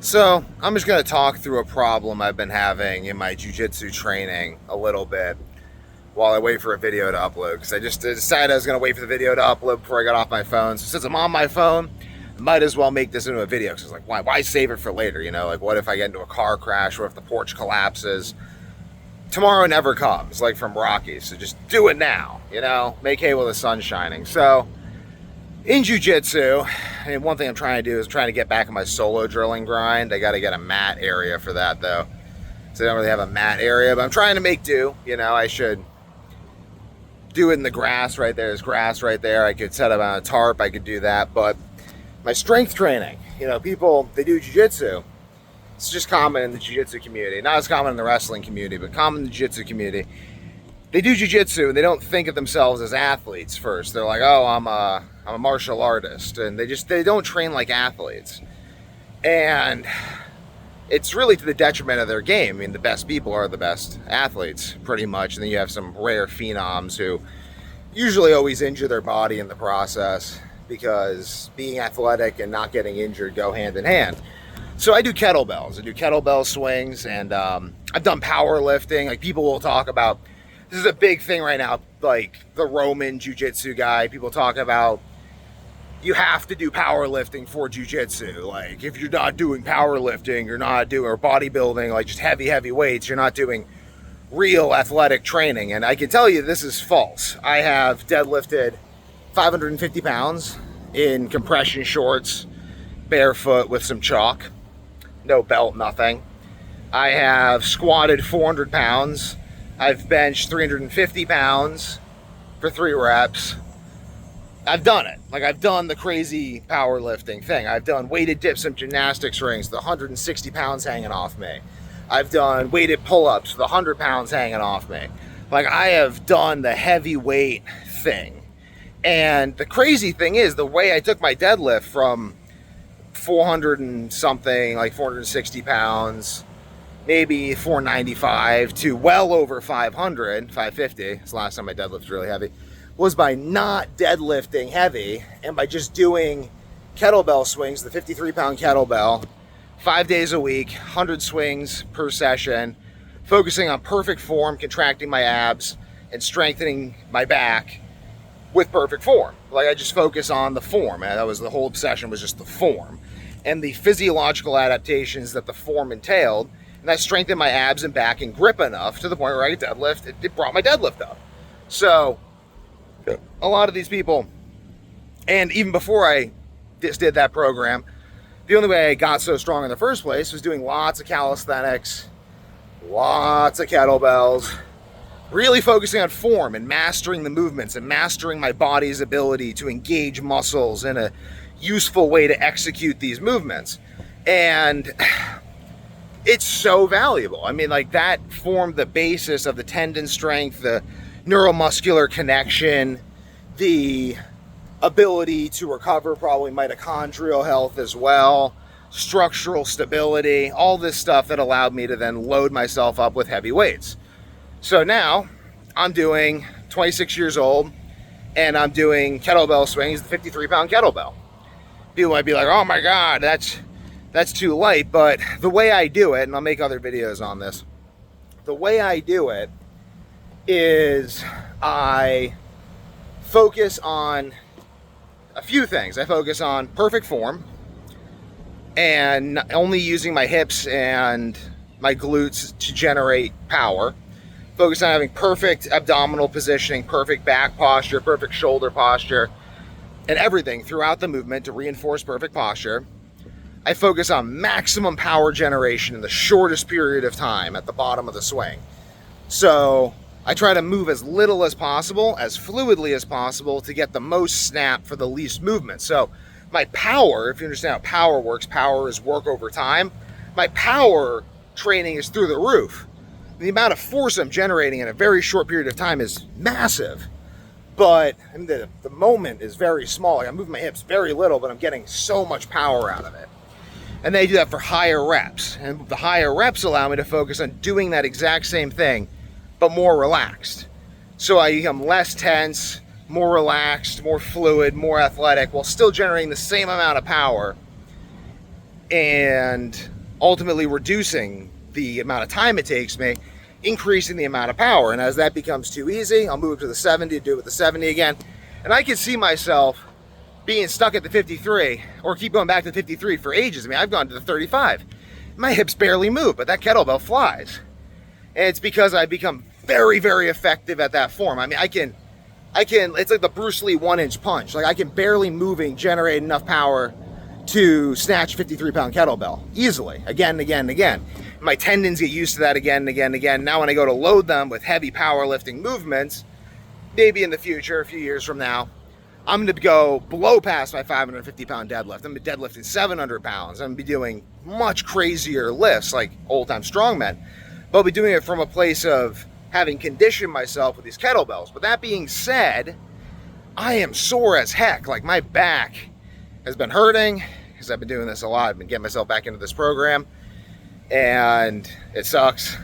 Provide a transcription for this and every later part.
So I'm just going to talk through a problem I've been having in my jiu-jitsu training a little bit while I wait for a video to upload, because I just decided I was going to wait for the video to upload before I got off my phone. So since I'm on my phone, I might as well make this into a video, because it's like, why save it for later? You know, like, what if I get into a car crash? What if the porch collapses? Tomorrow never comes, like from Rocky. So just do it now, you know, make hay while the sun's shining. So in jiu-jitsu, and one thing I'm trying to do is trying to get back in my solo drilling grind. I got to get a mat area for that, though. So I don't really have a mat area, but I'm trying to make do. You know, I should do it in the grass right there. There's grass right there. I could set up on a tarp. I could do that. But my strength training, you know, people, they do jiu-jitsu. It's just common in the jiu-jitsu community. Not as common in the wrestling community, but common in the jiu-jitsu community. They do jiu-jitsu and they don't think of themselves as athletes first. They're like, oh, I'm a martial artist, and they don't train like athletes. And it's really to the detriment of their game. I mean, the best people are the best athletes, pretty much. And then you have some rare phenoms who usually always injure their body in the process, because being athletic and not getting injured go hand in hand. So I do kettlebells. I do kettlebell swings, and I've done powerlifting. Like, people will talk about, this is a big thing right now, like the Roman jiu-jitsu guy. People talk about, you have to do powerlifting for jiu-jitsu. Like, if you're not doing powerlifting, you're not doing, or bodybuilding, like just heavy weights, you're not doing real athletic training. And I can tell you this is false. I have deadlifted 550 pounds in compression shorts, barefoot with some chalk, no belt, nothing. I have squatted 400 pounds. I've benched 350 pounds for 3 reps. I've done it. Like, I've done the crazy powerlifting thing. I've done weighted dips and gymnastics rings, the 160 pounds hanging off me. I've done weighted pull-ups, the 100 pounds hanging off me. Like, I have done the heavyweight thing. And the crazy thing is, the way I took my deadlift from 400 and something, like 460 pounds, maybe 495, to well over 500, 550, it's the last time my deadlift was really heavy, was by not deadlifting heavy and by just doing kettlebell swings, the 53-pound kettlebell, 5 days a week, 100 swings per session, focusing on perfect form, contracting my abs, and strengthening my back with perfect form. Like, I just focus on the form, and that was the whole obsession, was just the form and the physiological adaptations that the form entailed. And that strengthened my abs and back and grip enough to the point where I could deadlift. It brought my deadlift up. So a lot of these people, and even before I just did that program, the only way I got so strong in the first place was doing lots of calisthenics, lots of kettlebells, really focusing on form and mastering the movements and mastering my body's ability to engage muscles in a useful way to execute these movements. And it's so valuable. I mean, like, that formed the basis of the tendon strength, the neuromuscular connection, the ability to recover probably mitochondrial health as well, structural stability, all this stuff that allowed me to then load myself up with heavy weights. So now I'm doing 26 years old, and I'm doing kettlebell swings, the 53-pound kettlebell. People might be like, oh my God, that's too light. But the way I do it, and I'll make other videos on this, the way I do it is I focus on a few things. I focus on perfect form and only using my hips and my glutes to generate power. Focus on having perfect abdominal positioning, perfect back posture, perfect shoulder posture, and everything throughout the movement to reinforce perfect posture. I focus on maximum power generation in the shortest period of time at the bottom of the swing. So I try to move as little as possible, as fluidly as possible, to get the most snap for the least movement. So my power, if you understand how power works, power is work over time. My power training is through the roof. The amount of force I'm generating in a very short period of time is massive. But I mean, the moment is very small. Like, I'm moving my hips very little, but I'm getting so much power out of it. And they do that for higher reps. And the higher reps allow me to focus on doing that exact same thing, but more relaxed. So I become less tense, more relaxed, more fluid, more athletic, while still generating the same amount of power and ultimately reducing the amount of time it takes me, increasing the amount of power. And as that becomes too easy, I'll move to the 70, do it with the 70 again. And I can see myself being stuck at the 53 or keep going back to the 53 for ages. I mean, I've gone to the 35. My hips barely move, but that kettlebell flies. And it's because I've become very, very effective at that form. I mean, I can, it's like the Bruce Lee 1-inch punch. Like I can barely moving generate enough power to snatch 53-pound kettlebell easily, again and again and again. My tendons get used to that again and again and again. Now when I go to load them with heavy powerlifting movements, maybe in the future, a few years from now, I'm going to go blow past my 550-pound deadlift. I'm going to be deadlifting 700 pounds. I'm going to be doing much crazier lifts like old-time strongmen. But I'll be doing it from a place of having conditioned myself with these kettlebells. But that being said, I am sore as heck. Like my back has been hurting because I've been doing this a lot. I've been getting myself back into this program. And it sucks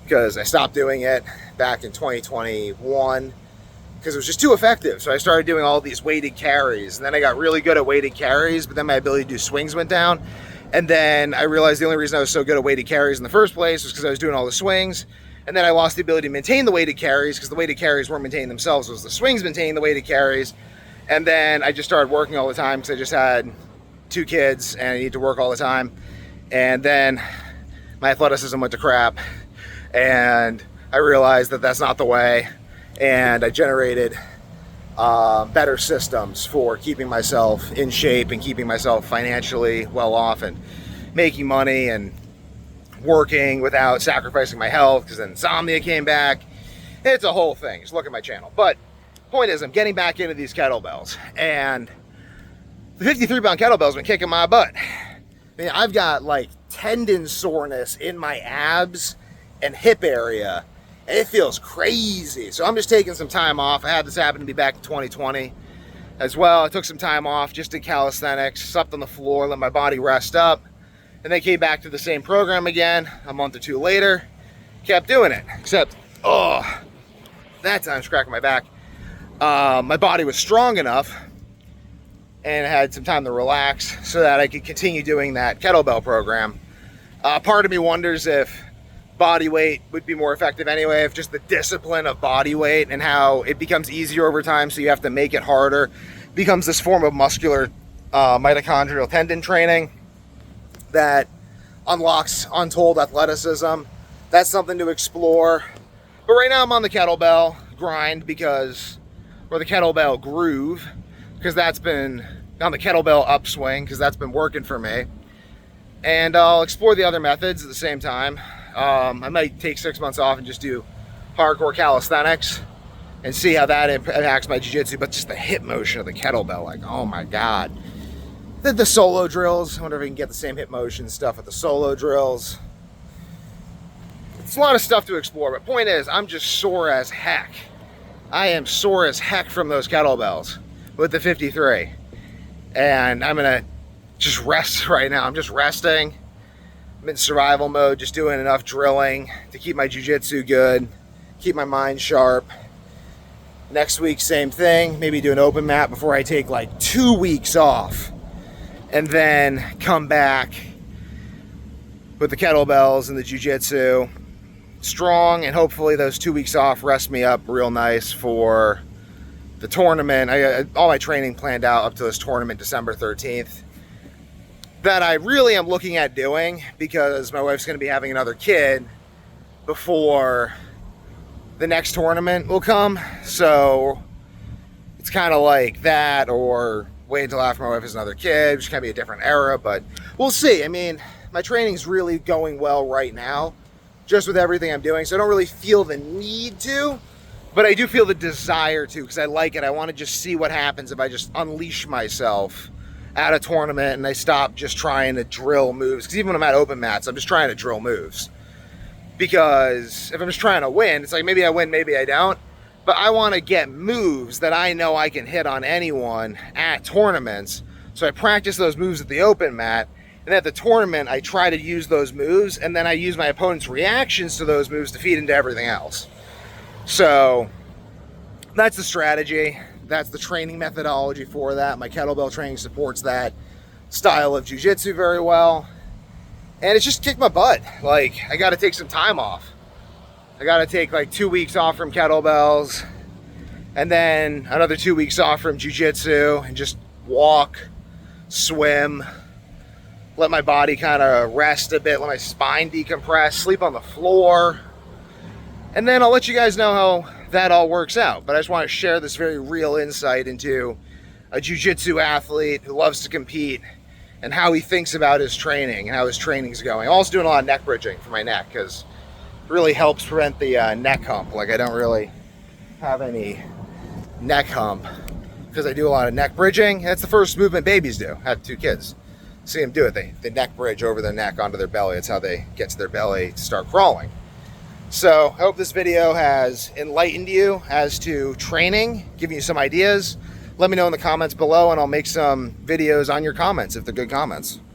because I stopped doing it back in 2021 because it was just too effective. So I started doing all these weighted carries, and then I got really good at weighted carries, but then my ability to do swings went down. And then I realized the only reason I was so good at weighted carries in the first place was because I was doing all the swings. And then I lost the ability to maintain the weighted carries because the weighted carries weren't maintaining themselves. It was the swings maintaining the weighted carries. And then I just started working all the time because I just had 2 kids and I need to work all the time. And then my athleticism went to crap, and I realized that that's not the way, and I generated better systems for keeping myself in shape and keeping myself financially well off and making money and working without sacrificing my health, because then insomnia came back. It's a whole thing. Just look at my channel. But point is, I'm getting back into these kettlebells, and the 53-pound kettlebell's been kicking my butt. I mean, I've got like tendon soreness in my abs and hip area, and it feels crazy. So I'm just taking some time off. I had this happen to be back in 2020 as well. I took some time off, just did calisthenics, slept on the floor, let my body rest up, and then came back to the same program again a month or 2 later. Kept doing it, except, that time I was cracking my back. My body was strong enough and I had some time to relax so that I could continue doing that kettlebell program. Part of me wonders if body weight would be more effective anyway, if just the discipline of body weight and how it becomes easier over time, so you have to make it harder, becomes this form of muscular mitochondrial tendon training that unlocks untold athleticism. That's something to explore. But right now I'm on the kettlebell grind or the kettlebell groove, because that's been on the kettlebell upswing, because that's been working for me. And I'll explore the other methods at the same time. I might take 6 months off and just do hardcore calisthenics and see how that impacts my jiu-jitsu. But just the hip motion of the kettlebell, like, oh my God. The solo drills, I wonder if I can get the same hip motion stuff at the solo drills. It's a lot of stuff to explore, but point is, I'm just sore as heck. I am sore as heck from those kettlebells with the 53. And I'm gonna just rest right now. I'm just resting. I'm in survival mode, just doing enough drilling to keep my jiu-jitsu good, keep my mind sharp. Next week, same thing. Maybe do an open mat before I take like 2 weeks off, and then come back with the kettlebells and the jiu-jitsu strong, and hopefully those 2 weeks off rest me up real nice for the tournament. I all my training planned out up to this tournament, December 13th, that I really am looking at doing, because my wife's going to be having another kid before the next tournament will come. So it's kind of like that, or wait until after my wife has another kid, which can be a different era, but we'll see. I mean, my training's really going well right now, just with everything I'm doing, so I don't really feel the need to, but I do feel the desire to, because I like it. I want to just see what happens if I just unleash myself at a tournament and I stop just trying to drill moves. Because even when I'm at open mats, I'm just trying to drill moves. Because if I'm just trying to win, it's like maybe I win, maybe I don't. But I want to get moves that I know I can hit on anyone at tournaments. So I practice those moves at the open mat. And at the tournament, I try to use those moves. And then I use my opponent's reactions to those moves to feed into everything else. So that's the strategy. That's the training methodology for that. My kettlebell training supports that style of jiu-jitsu very well. And it's just kicked my butt. Like, I got to take some time off. I got to take like 2 weeks off from kettlebells and then another 2 weeks off from jiu-jitsu and just walk, swim, let my body kind of rest a bit, let my spine decompress, sleep on the floor. And then I'll let you guys know how that all works out. But I just want to share this very real insight into a jiu-jitsu athlete who loves to compete and how he thinks about his training and how his training's going. I'm also doing a lot of neck bridging for my neck because it really helps prevent the neck hump. Like, I don't really have any neck hump because I do a lot of neck bridging. That's the first movement babies do. I have 2 kids. See them do it. They neck bridge over their neck onto their belly. It's how they get to their belly to start crawling. So I hope this video has enlightened you as to training, giving you some ideas. Let me know in the comments below and I'll make some videos on your comments if they're good comments.